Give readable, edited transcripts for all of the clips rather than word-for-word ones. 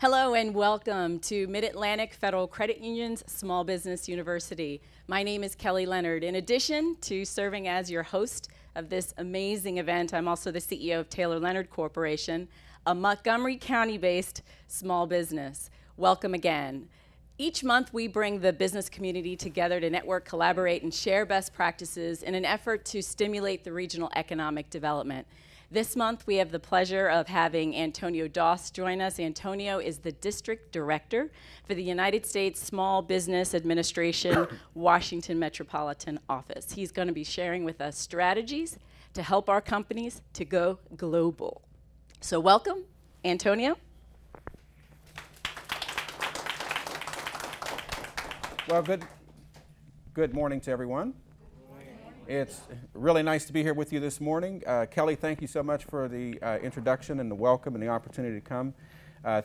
Hello and welcome to Mid-Atlantic Federal Credit Union's Small Business University. My name is Kelly Leonard. In addition to serving as your host of this amazing event, I'm also the CEO of Taylor Leonard Corporation, a Montgomery County-based small business. Welcome again. Each month we bring the business community together to network, collaborate, and share best practices in an effort to stimulate the regional economic development. This month, we have the pleasure of having Antonio Doss join us. Antonio is the District Director for the United States Small Business Administration Washington Metropolitan Office. He's going to be sharing with us strategies to help our companies to go global. So welcome, Antonio. Well, good morning to everyone. It's really nice to be here with you this morning. Kelly, thank you so much for the introduction and the welcome and the opportunity to come.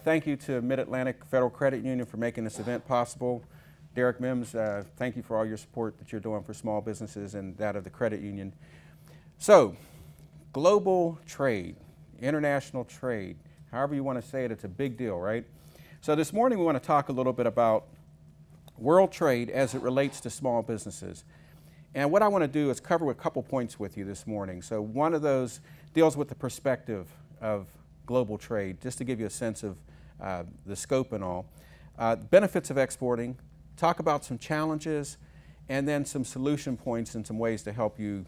Thank you to Mid-Atlantic Federal Credit Union for making this event possible. Derek Mims, thank you for all your support that you're doing for small businesses and that of the credit union. So, global trade, international trade, however you want to say it, it's a big deal, right? So this morning we want to talk a little bit about world trade as it relates to small businesses. And what I want to do is cover a couple points with you this morning. So one of those deals with the perspective of global trade, just to give you a sense of the scope and all. Benefits of exporting, talk about some challenges, and then some solution points and some ways to help you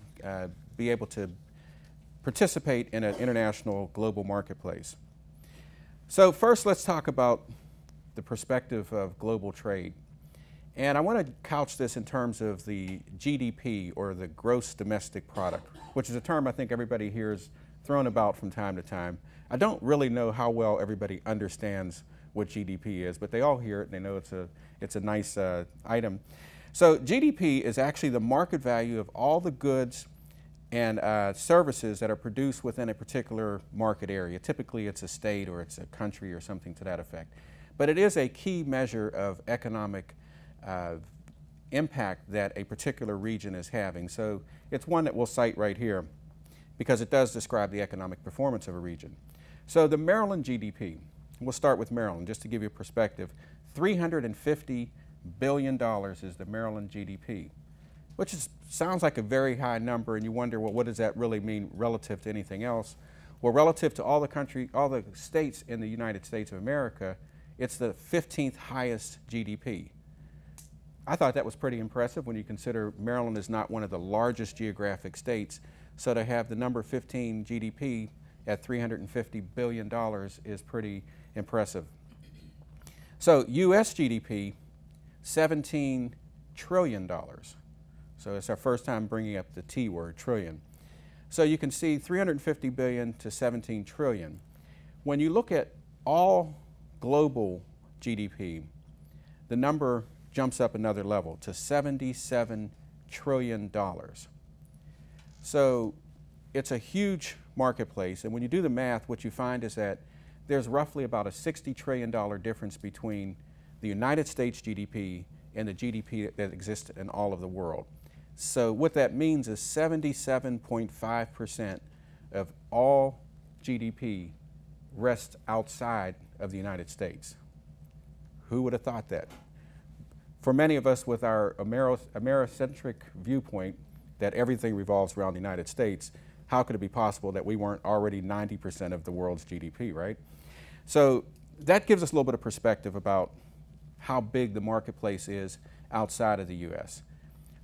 be able to participate in an international global marketplace. So first, let's talk about the perspective of global trade. And I want to couch this in terms of the GDP, or the gross domestic product, which is a term I think everybody hears thrown about from time to time. I don't really know how well everybody understands what GDP is, but they all hear it and they know it's a nice item. So GDP is actually the market value of all the goods and services that are produced within a particular market area. Typically it's a state or it's a country or something to that effect. But it is a key measure of economic impact that a particular region is having. So it's one that we'll cite right here because it does describe the economic performance of a region. So the Maryland GDP, we'll start with Maryland just to give you a perspective. $350 billion is the Maryland GDP, which sounds like a very high number, and you wonder, well, what does that really mean relative to anything else? Well, relative to all the states in the United States of America, it's the 15th highest GDP. I thought that was pretty impressive when you consider Maryland is not one of the largest geographic states, so to have the number 15 GDP at $350 billion is pretty impressive. So US GDP, $17 trillion. So it's our first time bringing up the T word, trillion. So you can see 350 billion to 17 trillion. When you look at all global GDP, the number jumps up another level to $77 trillion. So it's a huge marketplace, and when you do the math, what you find is that there's roughly about a $60 trillion difference between the United States GDP and the GDP that exists in all of the world. So what that means is 77.5% of all GDP rests outside of the United States. Who would have thought that? For many of us with our Americentric viewpoint that everything revolves around the United States, how could it be possible that we weren't already 90% of the world's GDP, right? So that gives us a little bit of perspective about how big the marketplace is outside of the U.S.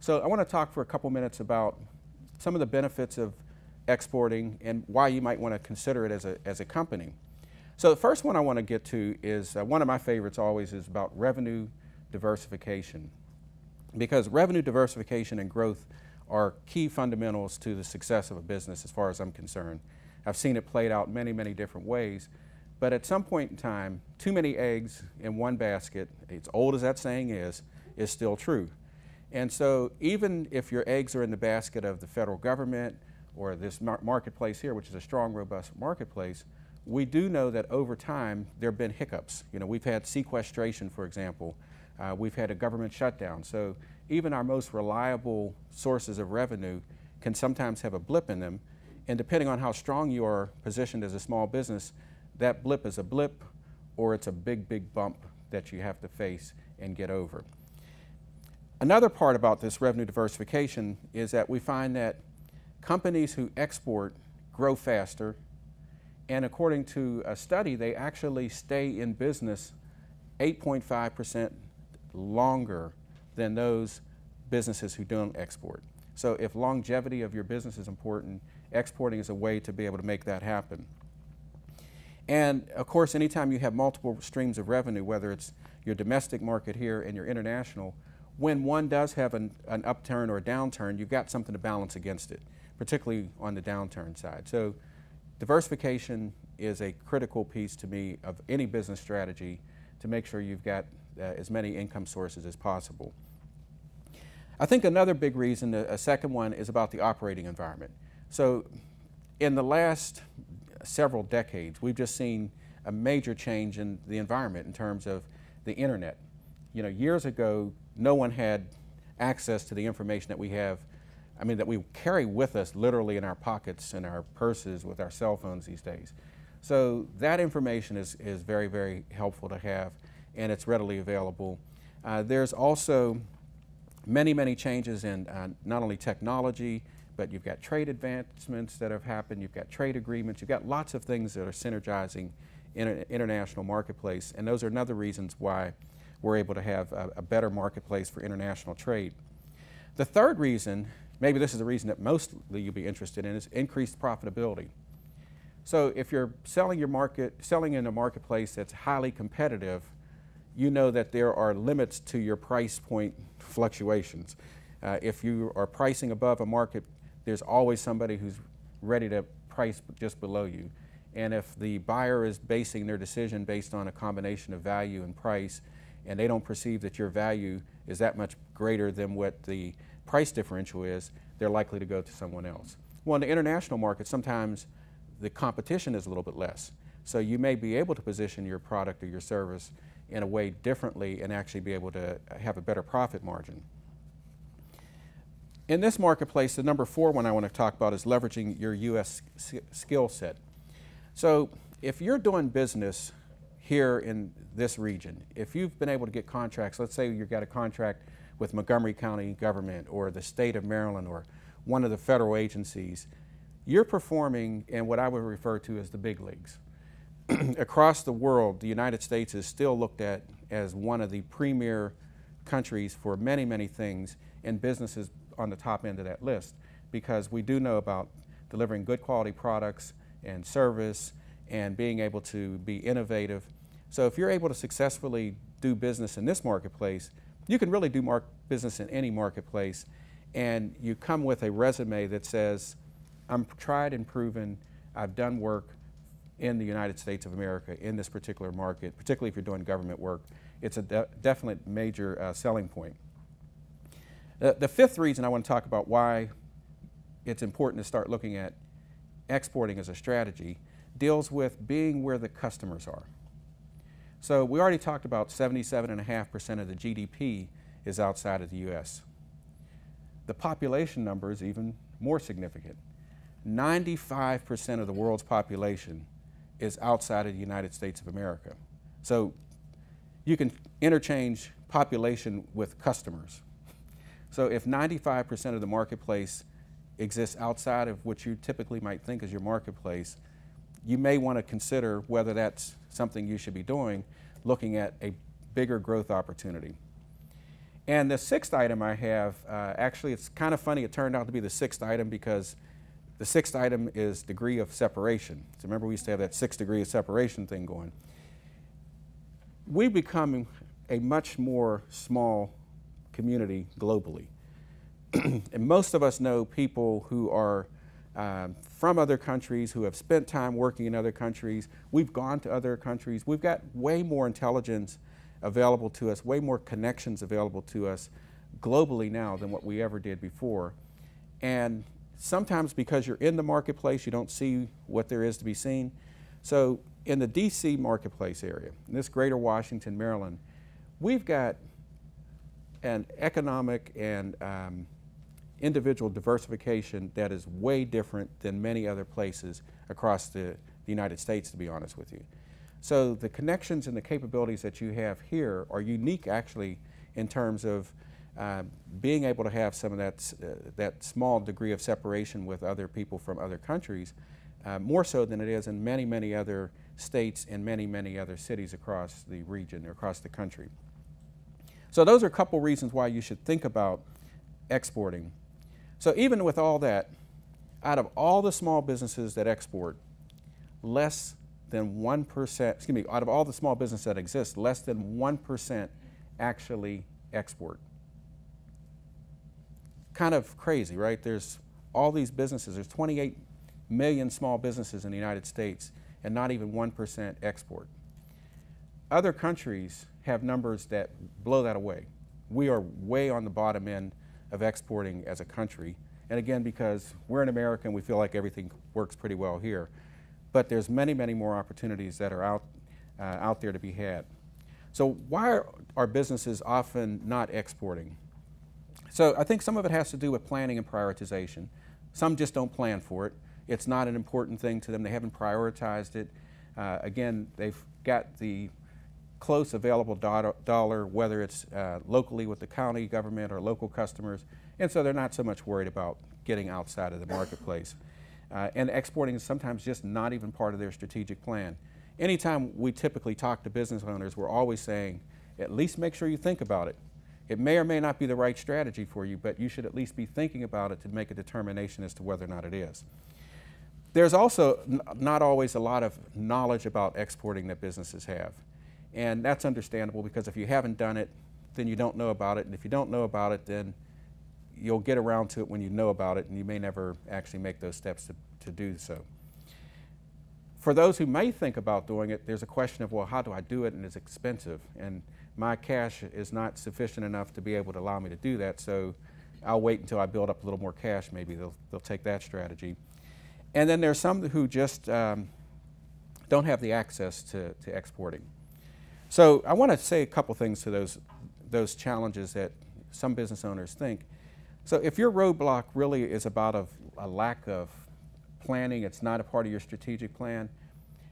So I want to talk for a couple minutes about some of the benefits of exporting and why you might want to consider it as a company. So the first one I want to get to is one of my favorites always is about revenue diversification, because revenue diversification and growth are key fundamentals to the success of a business as far as I'm concerned. I've seen it played out many, many different ways, but at some point in time, too many eggs in one basket, as old as that saying is still true. And so even if your eggs are in the basket of the federal government or this marketplace here, which is a strong, robust marketplace, we do know that over time there have been hiccups. You know, we've had sequestration, for example. We've had a government shutdown. So even our most reliable sources of revenue can sometimes have a blip in them. And depending on how strong you are positioned as a small business, that blip is a blip or it's a big, big bump that you have to face and get over. Another part about this revenue diversification is that we find that companies who export grow faster, and according to a study, they actually stay in business 8.5% longer than those businesses who don't export. So if longevity of your business is important, exporting is a way to be able to make that happen. And of course, anytime you have multiple streams of revenue, whether it's your domestic market here and your international, when one does have an upturn or a downturn, you've got something to balance against it, particularly on the downturn side. So diversification is a critical piece to me of any business strategy to make sure you've got as many income sources as possible. I think another big reason, a second one, is about the operating environment. So in the last several decades, we've just seen a major change in the environment in terms of the internet. You know, years ago, no one had access to the information that we have, that we carry with us literally in our pockets and our purses with our cell phones these days. So that information is very, very helpful to have, and it's readily available. There's also many, many changes in not only technology, but you've got trade advancements that have happened, you've got trade agreements, you've got lots of things that are synergizing in an international marketplace, and those are another reasons why we're able to have a better marketplace for international trade. The third reason, maybe this is the reason that mostly you'll be interested in, is increased profitability. So if you're selling in a marketplace that's highly competitive, you know that there are limits to your price point fluctuations. If you are pricing above a market, there's always somebody who's ready to price just below you. And if the buyer is basing their decision based on a combination of value and price, and they don't perceive that your value is that much greater than what the price differential is, they're likely to go to someone else. Well, in the international market, sometimes the competition is a little bit less. So you may be able to position your product or your service in a way differently and actually be able to have a better profit margin. In this marketplace, the number 4 one I want to talk about is leveraging your U.S. skill set. So if you're doing business here in this region, if you've been able to get contracts, let's say you've got a contract with Montgomery County government or the state of Maryland or one of the federal agencies, you're performing in what I would refer to as the big leagues. Across the world, the United States is still looked at as one of the premier countries for many, many things, and business is on the top end of that list because we do know about delivering good quality products and service and being able to be innovative. So if you're able to successfully do business in this marketplace, you can really do business in any marketplace, and you come with a resume that says, I'm tried and proven, I've done work in the United States of America in this particular market, particularly if you're doing government work. It's a definite major selling point. The fifth reason I want to talk about why it's important to start looking at exporting as a strategy deals with being where the customers are. So we already talked about 77.5% of the GDP is outside of the U.S. The population number is even more significant. 95% of the world's population is outside of the United States of America. So you can interchange population with customers. So if 95% of the marketplace exists outside of what you typically might think is your marketplace, you may want to consider whether that's something you should be doing, looking at a bigger growth opportunity. And the sixth item I have, actually it's kind of funny it turned out to be the sixth item because the sixth item is degree of separation. So remember we used to have that 6 degree of separation thing going. We've become a much more small community globally. And most of us know people who are from other countries, who have spent time working in other countries. We've gone to other countries. We've got way more intelligence available to us, way more connections available to us globally now than what we ever did before. And sometimes because you're in the marketplace, you don't see what there is to be seen. So in the DC marketplace area, in this greater Washington, Maryland, we've got an economic and individual diversification that is way different than many other places across the United States, to be honest with you. So the connections and the capabilities that you have here are unique actually in terms of being able to have some of that small degree of separation with other people from other countries, more so than it is in many, many other states and many, many other cities across the region or across the country. So those are a couple reasons why you should think about exporting. So even with all that, out of all the small businesses that export, less than 1%, out of all the small businesses that exist, less than 1% actually export. Kind of crazy, right? There's all these businesses. There's 28 million small businesses in the United States, and not even 1% export. Other countries have numbers that blow that away. We are way on the bottom end of exporting as a country. And again, because we're in America and we feel like everything works pretty well here. But there's many, many more opportunities that are out there to be had. So why are businesses often not exporting? So I think some of it has to do with planning and prioritization. Some just don't plan for it. It's not an important thing to them. They haven't prioritized it. Again, they've got the close available dollar, whether it's locally with the county government or local customers, and so they're not so much worried about getting outside of the marketplace. And exporting is sometimes just not even part of their strategic plan. Anytime we typically talk to business owners, we're always saying, at least make sure you think about it. It may or may not be the right strategy for you, but you should at least be thinking about it to make a determination as to whether or not it is. There's also not always a lot of knowledge about exporting that businesses have. And that's understandable, because if you haven't done it, then you don't know about it. And if you don't know about it, then you'll get around to it when you know about it, and you may never actually make those steps to do so. For those who may think about doing it, there's a question of, well, how do I do it? And it's expensive. And my cash is not sufficient enough to be able to allow me to do that, so I'll wait until I build up a little more cash. Maybe they'll take that strategy. And then there's some who just don't have the access to exporting. So I want to say a couple things to those challenges that some business owners think. So if your roadblock really is about a lack of planning, it's not a part of your strategic plan,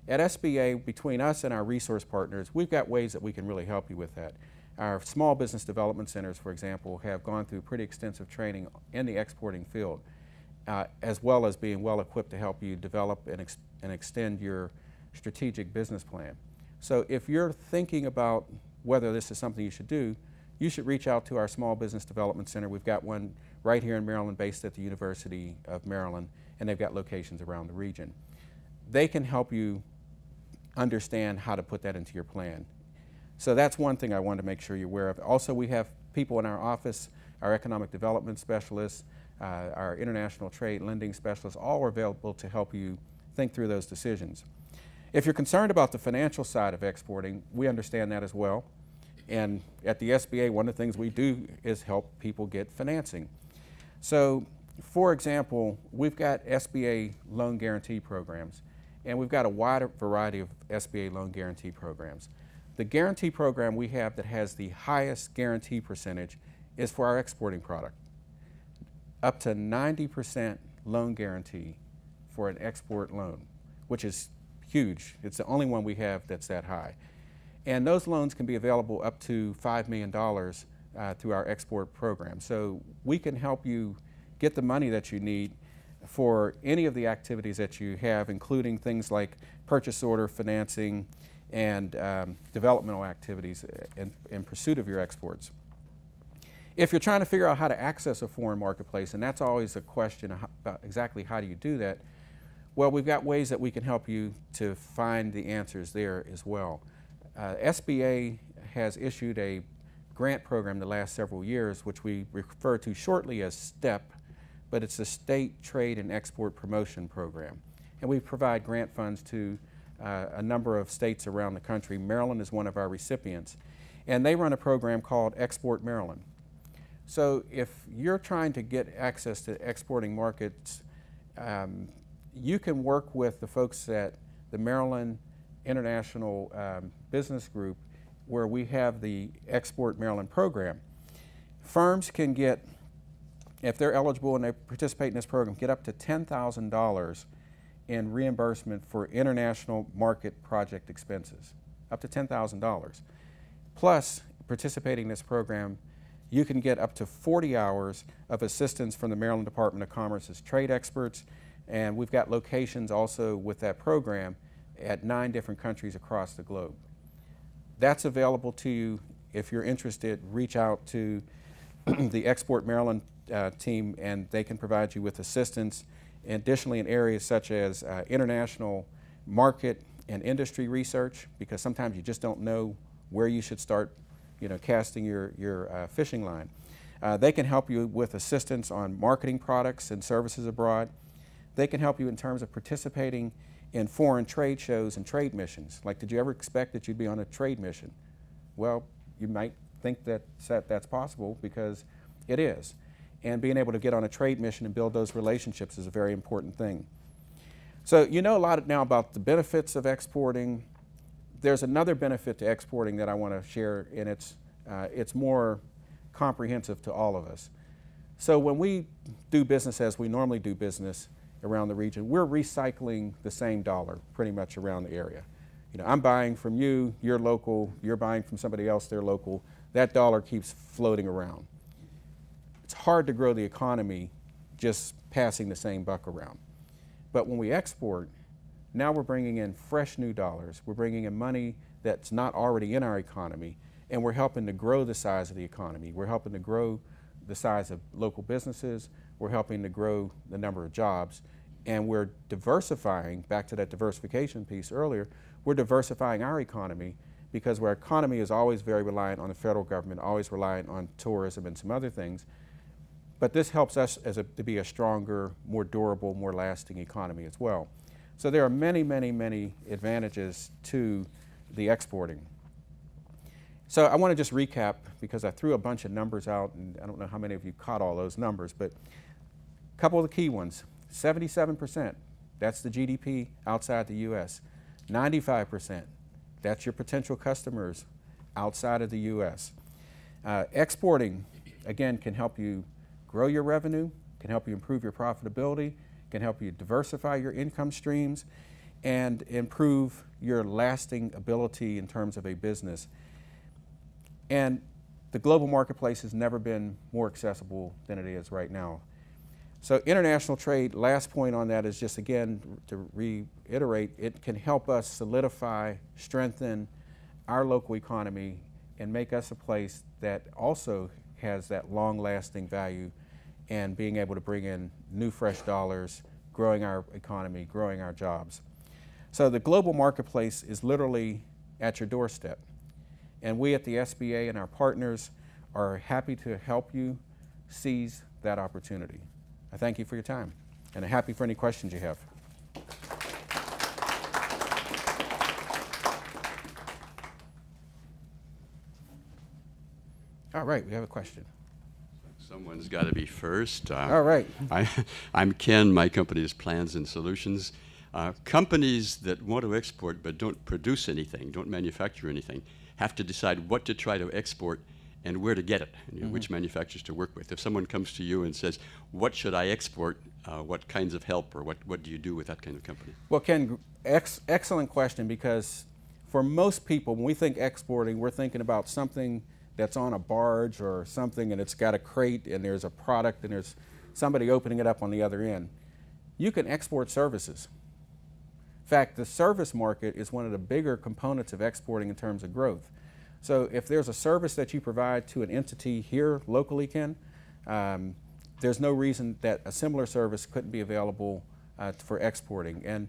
at SBA, between us and our resource partners, we've got ways that we can really help you with that. Our small business development centers, for example, have gone through pretty extensive training in the exporting field, as well as being well equipped to help you develop and extend your strategic business plan. So if you're thinking about whether this is something you should do, you should reach out to our Small Business Development Center. We've got one right here in Maryland, based at the University of Maryland, and they've got locations around the region. They can help you understand how to put that into your plan. So that's one thing I wanted to make sure you're aware of. Also, we have people in our office, our economic development specialists, our international trade lending specialists, all are available to help you think through those decisions. If you're concerned about the financial side of exporting, we understand that as well. And at the SBA, one of the things we do is help people get financing. So, for example, we've got SBA loan guarantee programs, and we've got a wide variety of SBA loan guarantee programs. The guarantee program we have that has the highest guarantee percentage is for our exporting product. Up to 90% loan guarantee for an export loan, which is huge. It's the only one we have that's that high. And those loans can be available up to $5 million through our export program. So we can help you get the money that you need for any of the activities that you have, including things like purchase order financing and developmental activities in pursuit of your exports. If you're trying to figure out how to access a foreign marketplace, and that's always a question about exactly how do you do that, well, we've got ways that we can help you to find the answers there as well. SBA has issued a grant program the last several years, which we refer to shortly as STEP, but it's the State Trade and Export Promotion Program. And we provide grant funds to a number of states around the country. Maryland is one of our recipients. And they run a program called Export Maryland. So if you're trying to get access to exporting markets, you can work with the folks at the Maryland International Business Group, where we have the Export Maryland program. Firms can get, if they're eligible and they participate in this program, get up to $10,000 in reimbursement for international market project expenses, up to $10,000. Plus, participating in this program, you can get up to 40 hours of assistance from the Maryland Department of Commerce's trade experts, and we've got locations also with that program at 9 different countries across the globe. That's available to you. If you're interested, reach out to the Export Maryland team, and they can provide you with assistance. Additionally, in areas such as international market and industry research, because sometimes you just don't know where you should start, casting your fishing line. They can help you with assistance on marketing products and services abroad. They can help you in terms of participating in foreign trade shows and trade missions. Like, did you ever expect that you'd be on a trade mission? Well, you might think that that's possible, because it is. And being able to get on a trade mission and build those relationships is a very important thing. So you know a lot now about the benefits of exporting. There's another benefit to exporting that I want to share, and it's more comprehensive to all of us. So when we do business as we normally do business around the region, we're recycling the same dollar pretty much around the area. I'm buying from you, you're local, you're buying from somebody else, they're local. That dollar keeps floating around. It's hard to grow the economy just passing the same buck around. But when we export, now we're bringing in fresh new dollars. We're bringing in money that's not already in our economy, and we're helping to grow the size of the economy. We're helping to grow the size of local businesses. We're helping to grow the number of jobs. And we're diversifying, back to that diversification piece earlier, we're diversifying our economy, because our economy is always very reliant on the federal government, always reliant on tourism and some other things. But this helps us to be a stronger, more durable, more lasting economy as well. So there are many, many, many advantages to the exporting. So I want to just recap, because I threw a bunch of numbers out, and I don't know how many of you caught all those numbers, but a couple of the key ones. 77%, that's the GDP outside the U.S. 95%, that's your potential customers outside of the U.S. Exporting, again, can help you grow your revenue, can help you improve your profitability, can help you diversify your income streams, and improve your lasting ability in terms of a business. And the global marketplace has never been more accessible than it is right now. So international trade, last point on that is just, again, to reiterate, it can help us solidify, strengthen our local economy, and make us a place that also has that long-lasting value, and being able to bring in new fresh dollars, growing our economy, growing our jobs. So the global marketplace is literally at your doorstep. And we at the SBA and our partners are happy to help you seize that opportunity. I thank you for your time, and I'm happy for any questions you have. All right, we have a question. Someone's got to be first. All right. I'm Ken. My company is Plans and Solutions. Companies that want to export but don't produce anything, don't manufacture anything, have to decide what to try to export and where to get it, and which manufacturers to work with. If someone comes to you and says, what should I export, what kinds of help, or what do you do with that kind of company? Well, Ken, excellent question, because for most people, when we think exporting, we're thinking about something that's on a barge or something, and it's got a crate, and there's a product, and there's somebody opening it up on the other end. You can export services. In fact, the service market is one of the bigger components of exporting in terms of growth. So if there's a service that you provide to an entity here locally, Ken, there's no reason that a similar service couldn't be available for exporting. And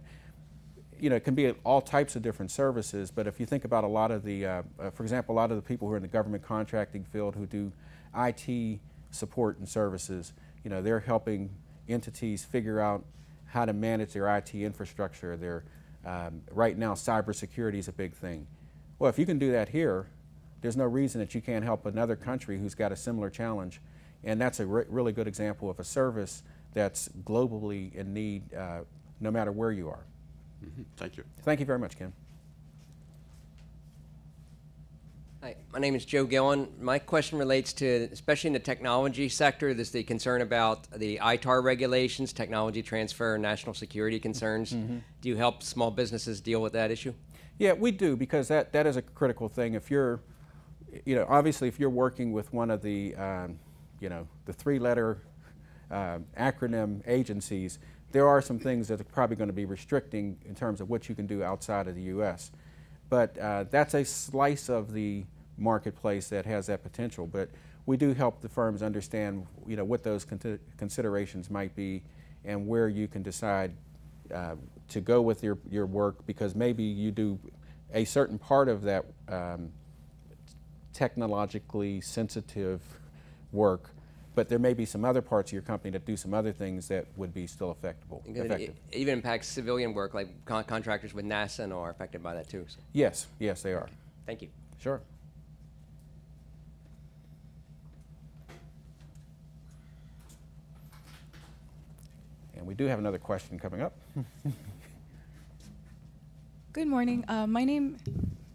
it can be all types of different services, but if you think about a lot of the, for example, a lot of the people who are in the government contracting field who do IT support and services, they're helping entities figure out how to manage their IT infrastructure. Right now, cybersecurity is a big thing. Well, if you can do that here, there's no reason that you can't help another country who's got a similar challenge. And that's a really good example of a service that's globally in need, no matter where you are. Thank you. Thank you very much, Ken. Hi, my name is Joe Gillen. My question relates to, especially in the technology sector, there's the concern about the ITAR regulations, technology transfer, and national security concerns. Do you help small businesses deal with that issue? Yeah, we do, because that is a critical thing. If you're, obviously if you're working with one of the, the three-letter acronym agencies, there are some things that are probably going to be restricting in terms of what you can do outside of the U.S. But that's a slice of the marketplace that has that potential. But we do help the firms understand, what those considerations might be and where you can decide to go with your work, because maybe you do a certain part of that technologically sensitive work, but there may be some other parts of your company that do some other things that would be still effective. It even impacts civilian work, like contractors with NASA and all are affected by that too. So. Yes, they are. Thank you. Sure. And we do have another question coming up. Good morning. My name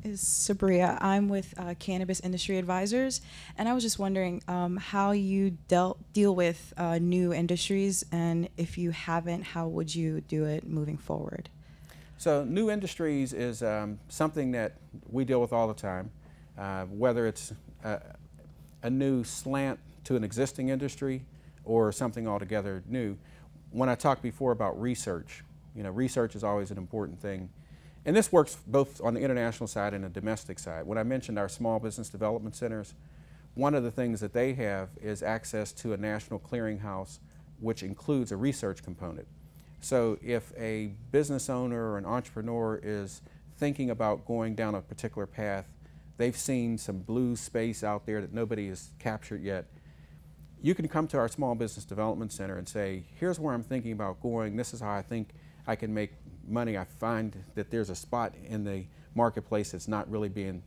is Sabria. I'm with Cannabis Industry Advisors, and I was just wondering how you deal with new industries, and if you haven't, how would you do it moving forward? So new industries is something that we deal with all the time, whether it's a new slant to an existing industry or something altogether new. When I talked before about research, research is always an important thing. And this works both on the international side and the domestic side. When I mentioned our small business development centers, one of the things that they have is access to a national clearinghouse, which includes a research component. So if a business owner or an entrepreneur is thinking about going down a particular path, they've seen some blue space out there that nobody has captured yet, you can come to our Small Business Development Center and say, here's where I'm thinking about going, this is how I think I can make money. I find that there's a spot in the marketplace that's not really being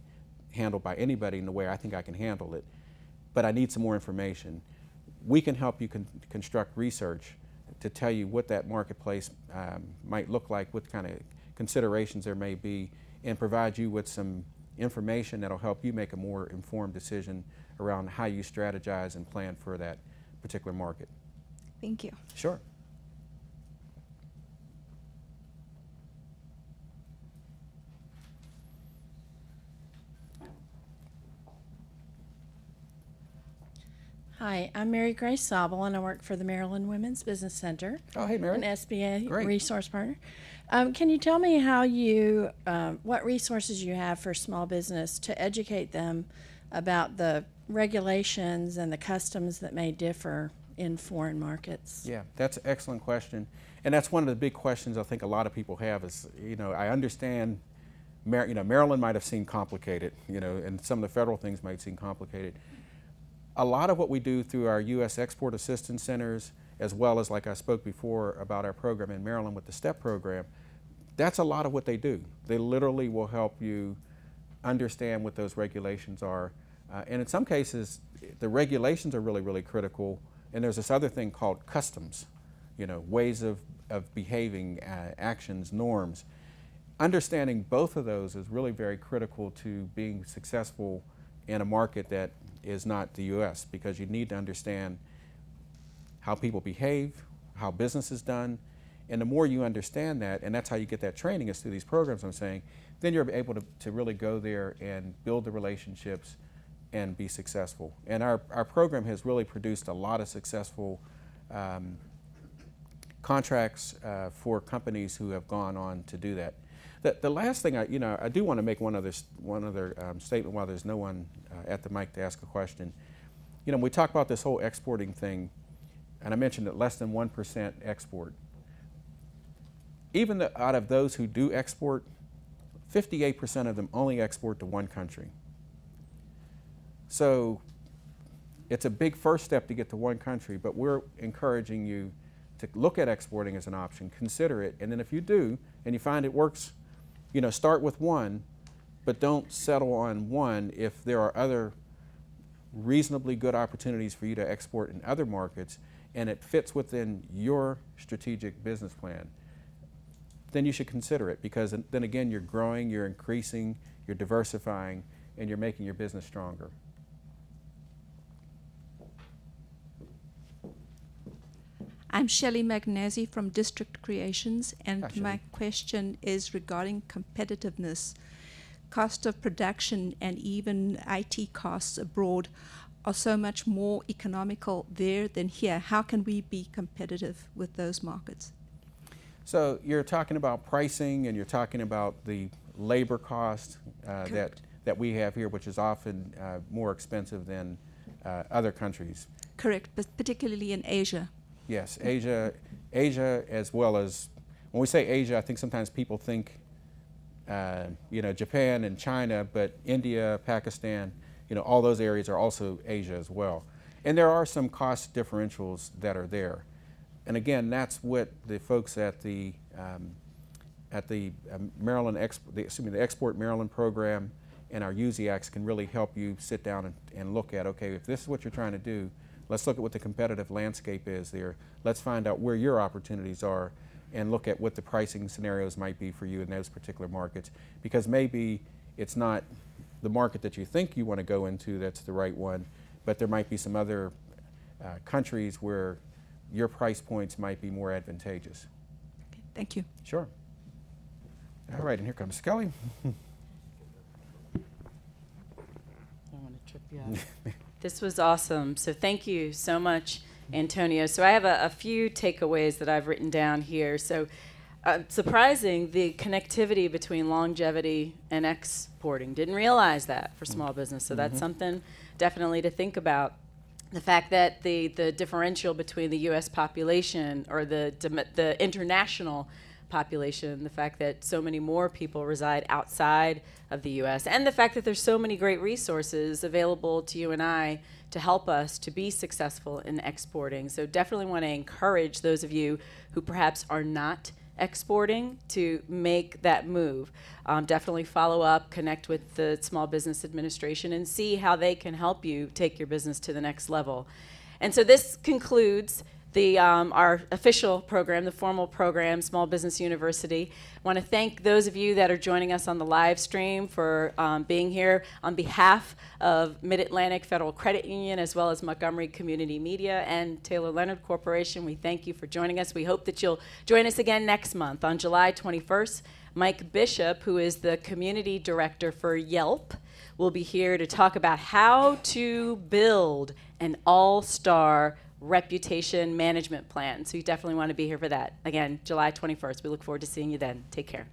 handled by anybody in the way I think I can handle it, but I need some more information. We can help you construct research to tell you what that marketplace might look like, what kind of considerations there may be, and provide you with some information that'll help you make a more informed decision around how you strategize and plan for that particular market. Thank you. Sure. Hi, I'm Mary Grace Sobel, and I work for the Maryland Women's Business Center. Oh, hey, Mary. An SBA Great. resource partner. Can you tell me how you, what resources you have for small business to educate them about the regulations and the customs that may differ in foreign markets? Yeah, that's an excellent question. And that's one of the big questions I think a lot of people have is, I understand, Maryland might have seemed complicated, and some of the federal things might seem complicated. A lot of what we do through our U.S. Export Assistance Centers, as well as, like I spoke before about our program in Maryland with the STEP program, that's a lot of what they do. They literally will help you understand what those regulations are. And in some cases, the regulations are really, really critical. And there's this other thing called customs, ways of behaving, actions, norms. Understanding both of those is really very critical to being successful in a market that is not the U.S., because you need to understand how people behave, how business is done, and the more you understand that, and that's how you get that training is through these programs I'm saying, then you're able to really go there and build the relationships and be successful. And our program has really produced a lot of successful contracts for companies who have gone on to do that. The last thing I do want to make one other statement while there's no one at the mic to ask a question. We talk about this whole exporting thing, and I mentioned that less than 1% export. Even out of those who do export, 58% of them only export to one country. So it's a big first step to get to one country, but we're encouraging you to look at exporting as an option, consider it, and then if you do and you find it works, start with one, but don't settle on one if there are other reasonably good opportunities for you to export in other markets and it fits within your strategic business plan. Then you should consider it, because then again you're growing, you're increasing, you're diversifying, and you're making your business stronger. I'm Shelley Magnazzi from District Creations, and Hi, Shelley. my question is regarding competitiveness. Cost of production and even IT costs abroad are so much more economical there than here. How can we be competitive with those markets? So you're talking about pricing, and you're talking about the labor cost that we have here, which is often more expensive than other countries. Correct, but particularly in Asia. Yes, Asia as well as, when we say Asia, I think sometimes people think, Japan and China, but India, Pakistan, all those areas are also Asia as well. And there are some cost differentials that are there. And again, that's what the folks at the Maryland, the Export Maryland program and our USIACs can really help you sit down and look at, okay, if this is what you're trying to do, let's look at what the competitive landscape is there. Let's find out where your opportunities are and look at what the pricing scenarios might be for you in those particular markets. Because maybe it's not the market that you think you want to go into that's the right one, but there might be some other countries where your price points might be more advantageous. Okay, thank you. Sure. All right, and here comes Skelly. I don't want to trip you up. This was awesome. So thank you so much, Antonio. So I have a few takeaways that I've written down here. So surprising, the connectivity between longevity and exporting. Didn't realize that for small business. So that's something definitely to think about. The fact that the differential between the U.S. population or the international population, the fact that so many more people reside outside of the U.S., and the fact that there's so many great resources available to you and I to help us to be successful in exporting. So definitely want to encourage those of you who perhaps are not exporting to make that move. Definitely follow up, connect with the Small Business Administration, and see how they can help you take your business to the next level. And so this concludes our official program, the formal program, Small Business University. I want to thank those of you that are joining us on the live stream for being here. On behalf of Mid-Atlantic Federal Credit Union, as well as Montgomery Community Media and Taylor Leonard Corporation, we thank you for joining us. We hope that you'll join us again next month on July 21st. Mike Bishop, who is the Community Director for Yelp, will be here to talk about how to build an all-star reputation management plan. So you definitely want to be here for that. Again, July 21st. We look forward to seeing you then. Take care.